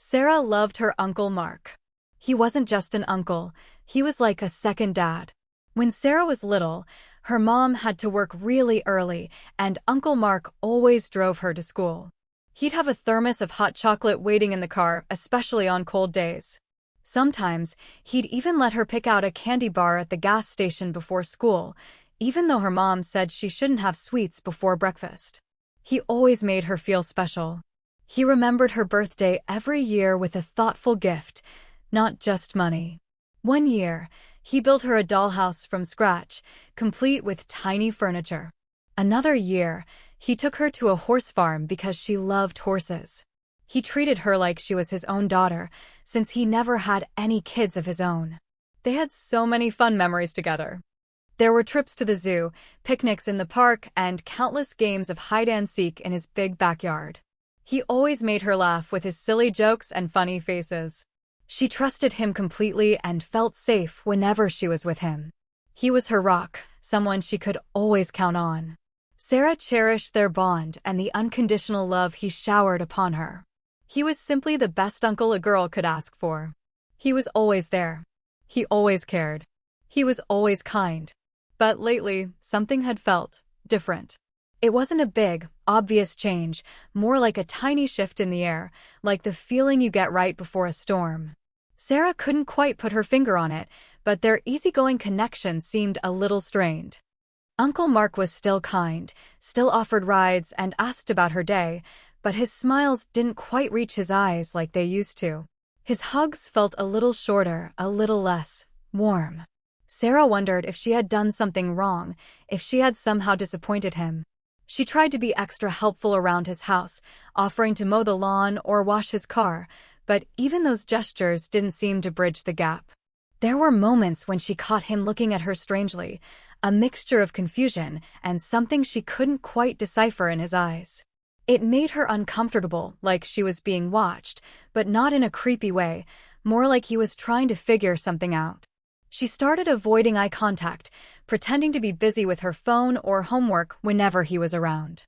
Sarah loved her Uncle Mark. He wasn't just an uncle, he was like a second dad. When Sarah was little, her mom had to work really early, and Uncle Mark always drove her to school. He'd have a thermos of hot chocolate waiting in the car, especially on cold days. Sometimes, he'd even let her pick out a candy bar at the gas station before school, even though her mom said she shouldn't have sweets before breakfast. He always made her feel special. He remembered her birthday every year with a thoughtful gift, not just money. One year, he built her a dollhouse from scratch, complete with tiny furniture. Another year, he took her to a horse farm because she loved horses. He treated her like she was his own daughter, since he never had any kids of his own. They had so many fun memories together. There were trips to the zoo, picnics in the park, and countless games of hide-and-seek in his big backyard. He always made her laugh with his silly jokes and funny faces. She trusted him completely and felt safe whenever she was with him. He was her rock, someone she could always count on. Sarah cherished their bond and the unconditional love he showered upon her. He was simply the best uncle a girl could ask for. He was always there. He always cared. He was always kind. But lately, something had felt different. It wasn't a big, obvious change, more like a tiny shift in the air, like the feeling you get right before a storm. Sarah couldn't quite put her finger on it, but their easygoing connection seemed a little strained. Uncle Mark was still kind, still offered rides and asked about her day, but his smiles didn't quite reach his eyes like they used to. His hugs felt a little shorter, a little less warm. Sarah wondered if she had done something wrong, if she had somehow disappointed him. She tried to be extra helpful around his house, offering to mow the lawn or wash his car, but even those gestures didn't seem to bridge the gap. There were moments when she caught him looking at her strangely, a mixture of confusion and something she couldn't quite decipher in his eyes. It made her uncomfortable, like she was being watched, but not in a creepy way, more like he was trying to figure something out. She started avoiding eye contact, pretending to be busy with her phone or homework whenever he was around.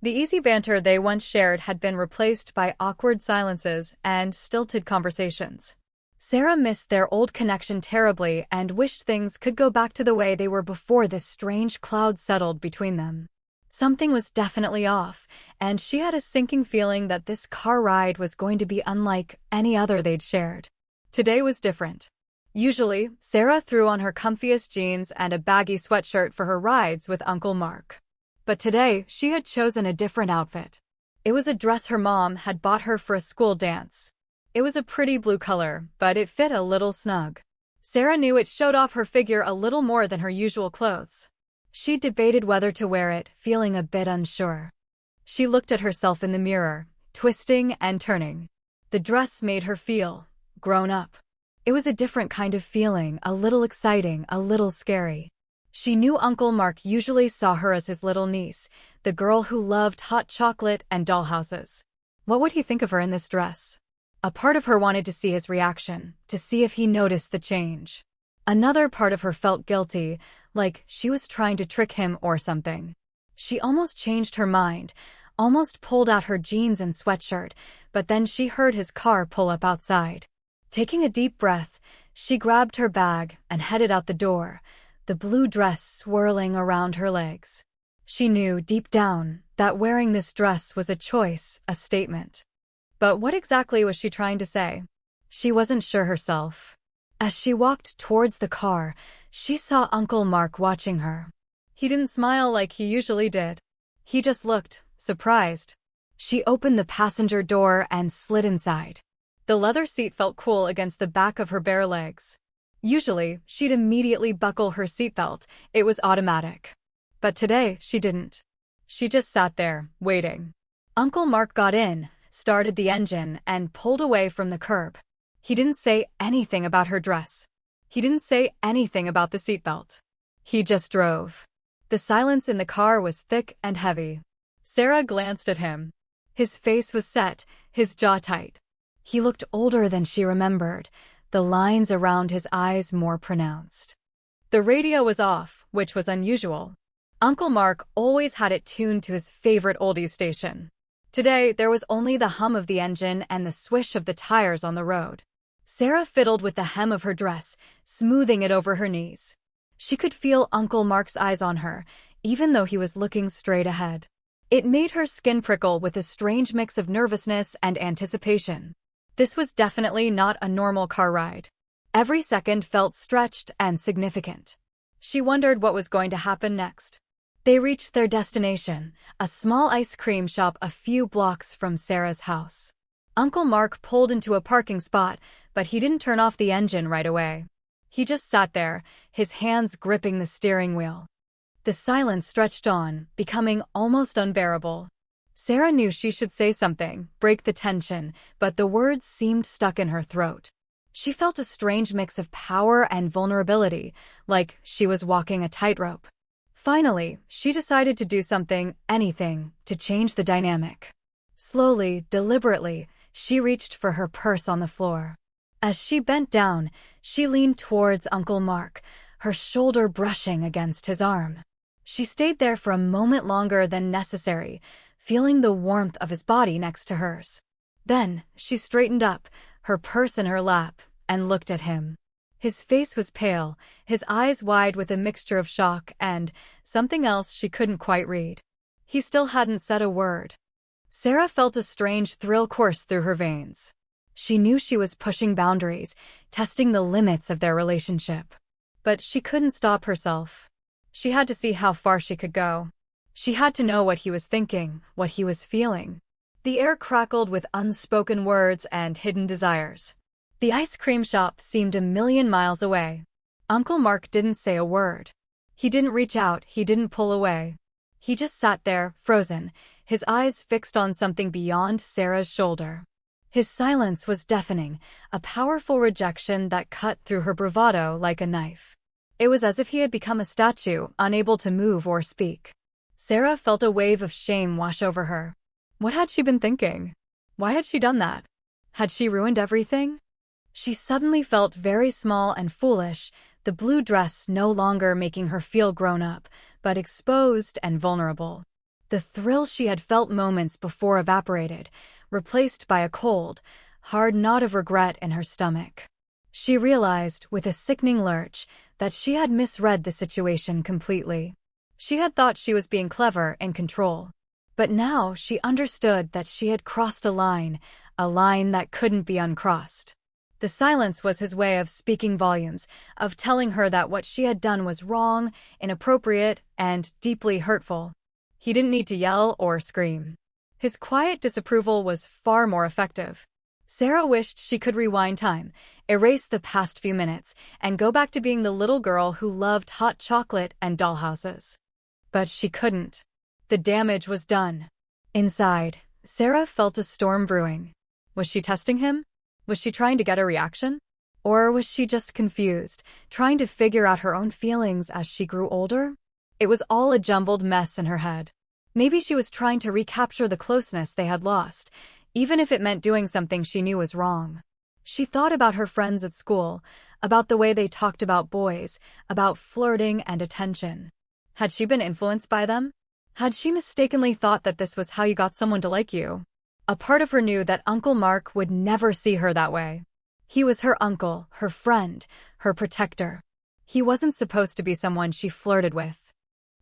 The easy banter they once shared had been replaced by awkward silences and stilted conversations. Sarah missed their old connection terribly and wished things could go back to the way they were before this strange cloud settled between them. Something was definitely off, and she had a sinking feeling that this car ride was going to be unlike any other they'd shared. Today was different. Usually, Sarah threw on her comfiest jeans and a baggy sweatshirt for her rides with Uncle Mark. But today, she had chosen a different outfit. It was a dress her mom had bought her for a school dance. It was a pretty blue color, but it fit a little snug. Sarah knew it showed off her figure a little more than her usual clothes. She debated whether to wear it, feeling a bit unsure. She looked at herself in the mirror, twisting and turning. The dress made her feel grown up. It was a different kind of feeling, a little exciting, a little scary. She knew Uncle Mark usually saw her as his little niece, the girl who loved hot chocolate and dollhouses. What would he think of her in this dress? A part of her wanted to see his reaction, to see if he noticed the change. Another part of her felt guilty, like she was trying to trick him or something. She almost changed her mind, almost pulled out her jeans and sweatshirt, but then she heard his car pull up outside. Taking a deep breath, she grabbed her bag and headed out the door, the blue dress swirling around her legs. She knew, deep down, that wearing this dress was a choice, a statement. But what exactly was she trying to say? She wasn't sure herself. As she walked towards the car, she saw Uncle Mark watching her. He didn't smile like he usually did. He just looked surprised. She opened the passenger door and slid inside. The leather seat felt cool against the back of her bare legs. Usually, she'd immediately buckle her seatbelt. It was automatic. But today, she didn't. She just sat there, waiting. Uncle Mark got in, started the engine, and pulled away from the curb. He didn't say anything about her dress. He didn't say anything about the seatbelt. He just drove. The silence in the car was thick and heavy. Sarah glanced at him. His face was set, his jaw tight. He looked older than she remembered, the lines around his eyes more pronounced. The radio was off, which was unusual. Uncle Mark always had it tuned to his favorite oldies station. Today, there was only the hum of the engine and the swish of the tires on the road. Sarah fiddled with the hem of her dress, smoothing it over her knees. She could feel Uncle Mark's eyes on her, even though he was looking straight ahead. It made her skin prickle with a strange mix of nervousness and anticipation. This was definitely not a normal car ride. Every second felt stretched and significant. She wondered what was going to happen next. They reached their destination, a small ice cream shop a few blocks from Sarah's house. Uncle Mark pulled into a parking spot, but he didn't turn off the engine right away. He just sat there, his hands gripping the steering wheel. The silence stretched on, becoming almost unbearable. Sarah knew she should say something, break the tension, but the words seemed stuck in her throat. She felt a strange mix of power and vulnerability, like she was walking a tightrope. Finally, she decided to do something, anything, to change the dynamic. Slowly, deliberately, she reached for her purse on the floor. As she bent down, she leaned towards Uncle Mark, her shoulder brushing against his arm. She stayed there for a moment longer than necessary, feeling the warmth of his body next to hers. Then, she straightened up, her purse in her lap, and looked at him. His face was pale, his eyes wide with a mixture of shock and something else she couldn't quite read. He still hadn't said a word. Sarah felt a strange thrill course through her veins. She knew she was pushing boundaries, testing the limits of their relationship. But she couldn't stop herself. She had to see how far she could go. She had to know what he was thinking, what he was feeling. The air crackled with unspoken words and hidden desires. The ice cream shop seemed a million miles away. Uncle Mark didn't say a word. He didn't reach out, he didn't pull away. He just sat there, frozen, his eyes fixed on something beyond Sarah's shoulder. His silence was deafening, a powerful rejection that cut through her bravado like a knife. It was as if he had become a statue, unable to move or speak. Sarah felt a wave of shame wash over her. What had she been thinking? Why had she done that? Had she ruined everything? She suddenly felt very small and foolish, the blue dress no longer making her feel grown up, but exposed and vulnerable. The thrill she had felt moments before evaporated, replaced by a cold, hard knot of regret in her stomach. She realized, with a sickening lurch, that she had misread the situation completely. She had thought she was being clever and control. But now she understood that she had crossed a line that couldn't be uncrossed. The silence was his way of speaking volumes, of telling her that what she had done was wrong, inappropriate, and deeply hurtful. He didn't need to yell or scream. His quiet disapproval was far more effective. Sarah wished she could rewind time, erase the past few minutes, and go back to being the little girl who loved hot chocolate and dollhouses. But she couldn't. The damage was done. Inside, Sarah felt a storm brewing. Was she testing him? Was she trying to get a reaction? Or was she just confused, trying to figure out her own feelings as she grew older? It was all a jumbled mess in her head. Maybe she was trying to recapture the closeness they had lost, even if it meant doing something she knew was wrong. She thought about her friends at school, about the way they talked about boys, about flirting and attention. Had she been influenced by them? Had she mistakenly thought that this was how you got someone to like you? A part of her knew that Uncle Mark would never see her that way. He was her uncle, her friend, her protector. He wasn't supposed to be someone she flirted with.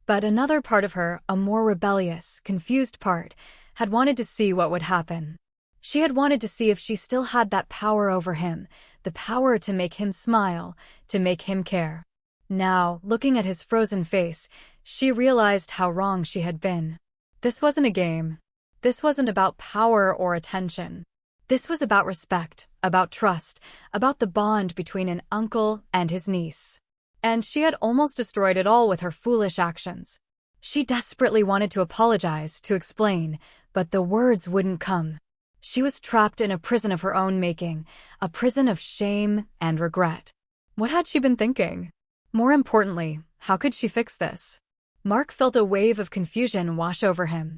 But another part of her, a more rebellious, confused part, had wanted to see what would happen. She had wanted to see if she still had that power over him, the power to make him smile, to make him care. Now, looking at his frozen face, she realized how wrong she had been. This wasn't a game. This wasn't about power or attention. This was about respect, about trust, about the bond between an uncle and his niece. And she had almost destroyed it all with her foolish actions. She desperately wanted to apologize, to explain, but the words wouldn't come. She was trapped in a prison of her own making, a prison of shame and regret. What had she been thinking? More importantly, how could she fix this? Mark felt a wave of confusion wash over him.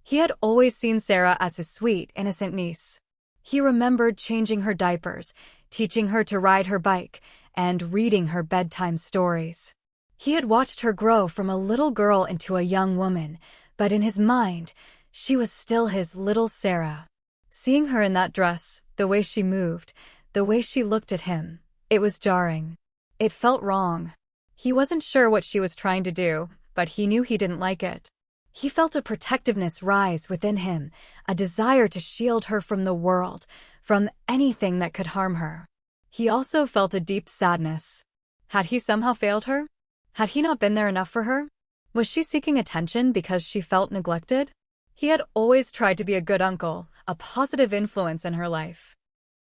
He had always seen Sarah as his sweet, innocent niece. He remembered changing her diapers, teaching her to ride her bike, and reading her bedtime stories. He had watched her grow from a little girl into a young woman, but in his mind, She was still his little Sarah. Seeing her in that dress, the way she moved, the way she looked at him, it was jarring. It felt wrong. He wasn't sure what she was trying to do, but he knew he didn't like it. He felt a protectiveness rise within him, a desire to shield her from the world, from anything that could harm her. He also felt a deep sadness. Had he somehow failed her? Had he not been there enough for her? Was she seeking attention because she felt neglected? He had always tried to be a good uncle, a positive influence in her life.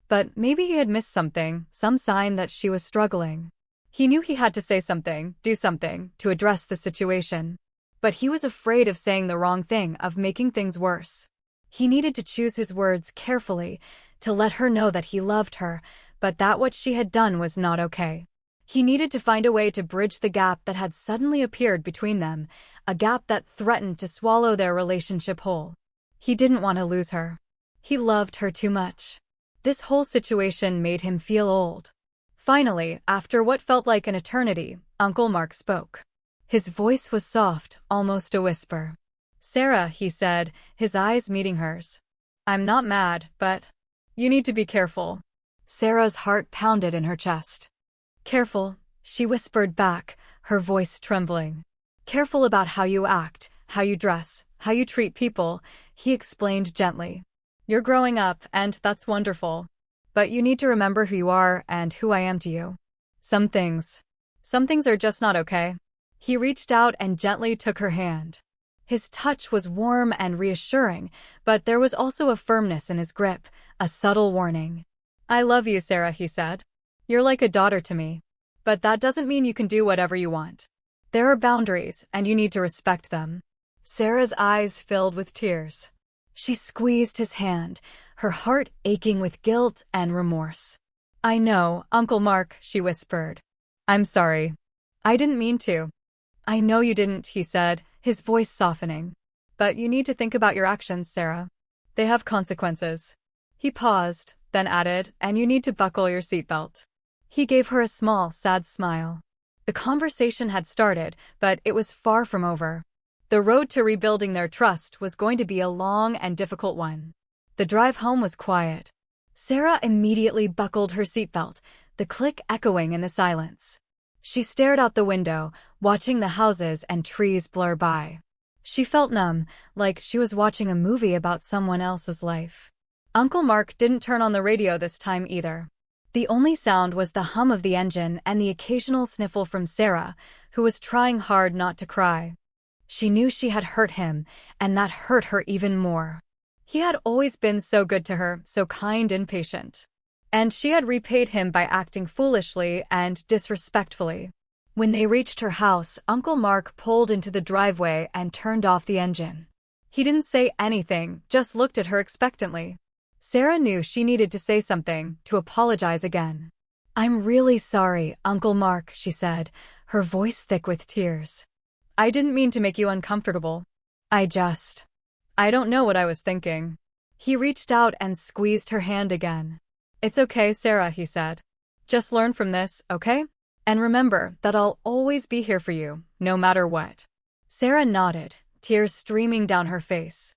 But maybe he had missed something, some sign that she was struggling. He knew he had to say something, do something, to address the situation. But he was afraid of saying the wrong thing, of making things worse. He needed to choose his words carefully, to let her know that he loved her, but that what she had done was not okay. He needed to find a way to bridge the gap that had suddenly appeared between them, a gap that threatened to swallow their relationship whole. He didn't want to lose her. He loved her too much. This whole situation made him feel old. Finally, after what felt like an eternity, Uncle Mark spoke. His voice was soft, almost a whisper. "Sarah," he said, his eyes meeting hers. "I'm not mad, but you need to be careful." Sarah's heart pounded in her chest. "Careful," she whispered back, her voice trembling. "Careful about how you act, how you dress, how you treat people," he explained gently. "You're growing up, and that's wonderful. But you need to remember who you are and who I am to you. Some things are just not okay." He reached out and gently took her hand. His touch was warm and reassuring, but there was also a firmness in his grip, a subtle warning. "I love you, Sarah," he said. "You're like a daughter to me. But that doesn't mean you can do whatever you want. There are boundaries, and you need to respect them." Sarah's eyes filled with tears. She squeezed his hand, her heart aching with guilt and remorse. "I know, Uncle Mark," she whispered. "I'm sorry. I didn't mean to." "I know you didn't," he said, his voice softening. "But you need to think about your actions, Sarah. They have consequences." He paused, then added, "And you need to buckle your seatbelt." He gave her a small, sad smile. The conversation had started, but it was far from over. The road to rebuilding their trust was going to be a long and difficult one. The drive home was quiet. Sarah immediately buckled her seatbelt, the click echoing in the silence. She stared out the window, watching the houses and trees blur by. She felt numb, like she was watching a movie about someone else's life. Uncle Mark didn't turn on the radio this time either. The only sound was the hum of the engine and the occasional sniffle from Sarah, who was trying hard not to cry. She knew she had hurt him, and that hurt her even more. He had always been so good to her, so kind and patient. And she had repaid him by acting foolishly and disrespectfully. When they reached her house, Uncle Mark pulled into the driveway and turned off the engine. He didn't say anything, just looked at her expectantly. Sarah knew she needed to say something, to apologize again. "I'm really sorry, Uncle Mark," she said, her voice thick with tears. "I didn't mean to make you uncomfortable. I don't know what I was thinking." He reached out and squeezed her hand again. "It's okay, Sarah," he said. "Just learn from this, okay? And remember that I'll always be here for you, no matter what." Sarah nodded, tears streaming down her face.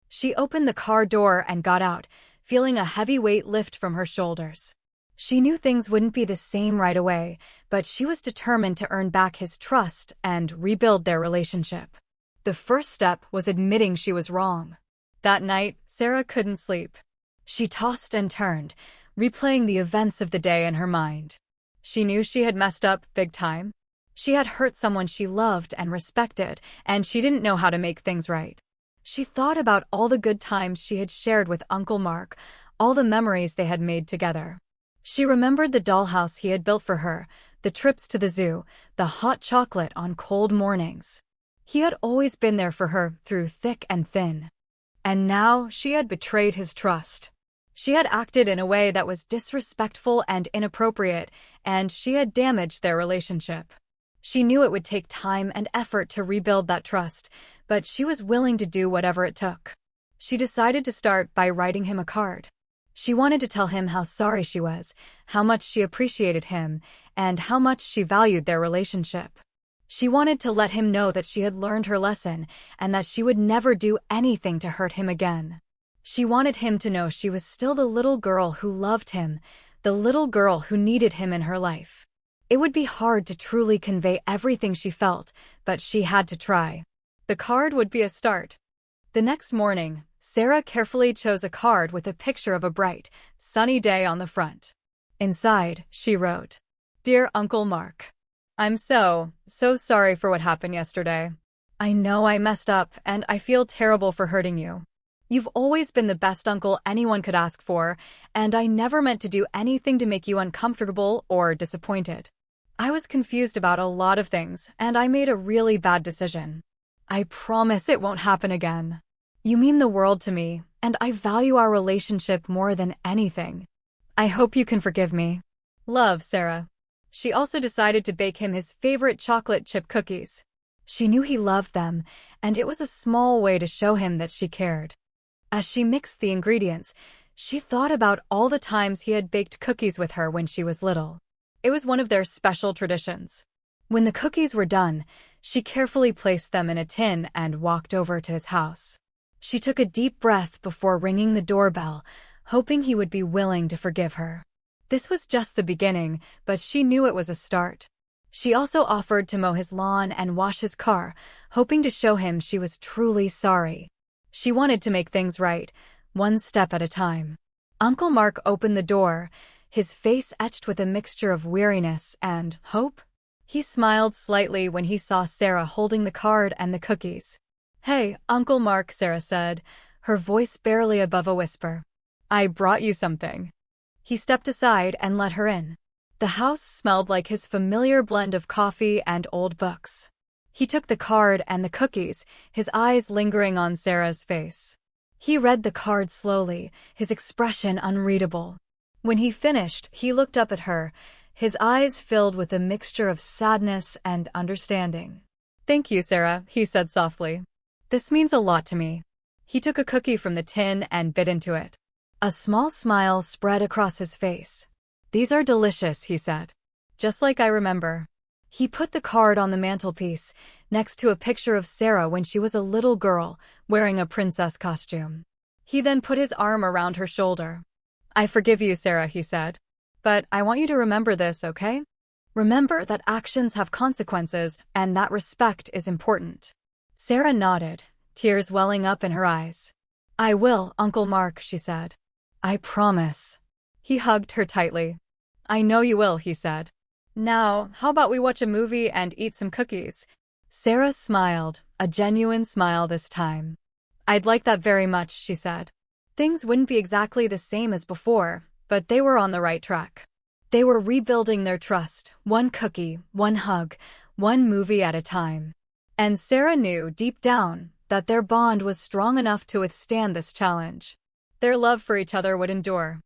She opened the car door and got out, feeling a heavy weight lift from her shoulders. She knew things wouldn't be the same right away, but she was determined to earn back his trust and rebuild their relationship. The first step was admitting she was wrong. That night, Sarah couldn't sleep. She tossed and turned, replaying the events of the day in her mind. She knew she had messed up big time. She had hurt someone she loved and respected, and she didn't know how to make things right. She thought about all the good times she had shared with Uncle Mark, all the memories they had made together. She remembered the dollhouse he had built for her, the trips to the zoo, the hot chocolate on cold mornings. He had always been there for her through thick and thin. And now she had betrayed his trust. She had acted in a way that was disrespectful and inappropriate, and she had damaged their relationship. She knew it would take time and effort to rebuild that trust, but she was willing to do whatever it took. She decided to start by writing him a card. She wanted to tell him how sorry she was, how much she appreciated him, and how much she valued their relationship. She wanted to let him know that she had learned her lesson and that she would never do anything to hurt him again. She wanted him to know she was still the little girl who loved him, the little girl who needed him in her life. It would be hard to truly convey everything she felt, but she had to try. The card would be a start. The next morning, Sarah carefully chose a card with a picture of a bright, sunny day on the front. Inside, she wrote, "Dear Uncle Mark, I'm so sorry for what happened yesterday. I know I messed up and I feel terrible for hurting you. You've always been the best uncle anyone could ask for, and I never meant to do anything to make you uncomfortable or disappointed. I was confused about a lot of things, and I made a really bad decision. I promise it won't happen again. You mean the world to me, and I value our relationship more than anything. I hope you can forgive me. Love, Sarah." She also decided to bake him his favorite chocolate chip cookies. She knew he loved them, and it was a small way to show him that she cared. As she mixed the ingredients, she thought about all the times he had baked cookies with her when she was little. It was one of their special traditions. When the cookies were done, she carefully placed them in a tin and walked over to his house. She took a deep breath before ringing the doorbell, hoping he would be willing to forgive her. This was just the beginning, but she knew it was a start. She also offered to mow his lawn and wash his car, hoping to show him she was truly sorry. She wanted to make things right, one step at a time. Uncle Mark opened the door, his face etched with a mixture of weariness and hope. He smiled slightly when he saw Sarah holding the card and the cookies. "Hey, Uncle Mark," Sarah said, her voice barely above a whisper. "I brought you something." He stepped aside and let her in. The house smelled like his familiar blend of coffee and old books. He took the card and the cookies, his eyes lingering on Sarah's face. He read the card slowly, his expression unreadable. When he finished, he looked up at her, his eyes filled with a mixture of sadness and understanding. "Thank you, Sarah," he said softly. "This means a lot to me." He took a cookie from the tin and bit into it. A small smile spread across his face. "These are delicious," he said. "Just like I remember." He put the card on the mantelpiece, next to a picture of Sarah when she was a little girl, wearing a princess costume. He then put his arm around her shoulder. "I forgive you, Sarah," he said. "But I want you to remember this, okay? Remember that actions have consequences and that respect is important." Sarah nodded, tears welling up in her eyes. "I will, Uncle Mark," she said. "I promise." He hugged her tightly. "I know you will," he said. "Now, how about we watch a movie and eat some cookies?" Sarah smiled, a genuine smile this time. "I'd like that very much," she said. Things wouldn't be exactly the same as before, but they were on the right track. They were rebuilding their trust, one cookie, one hug, one movie at a time. And Sarah knew, deep down, that their bond was strong enough to withstand this challenge. Their love for each other would endure.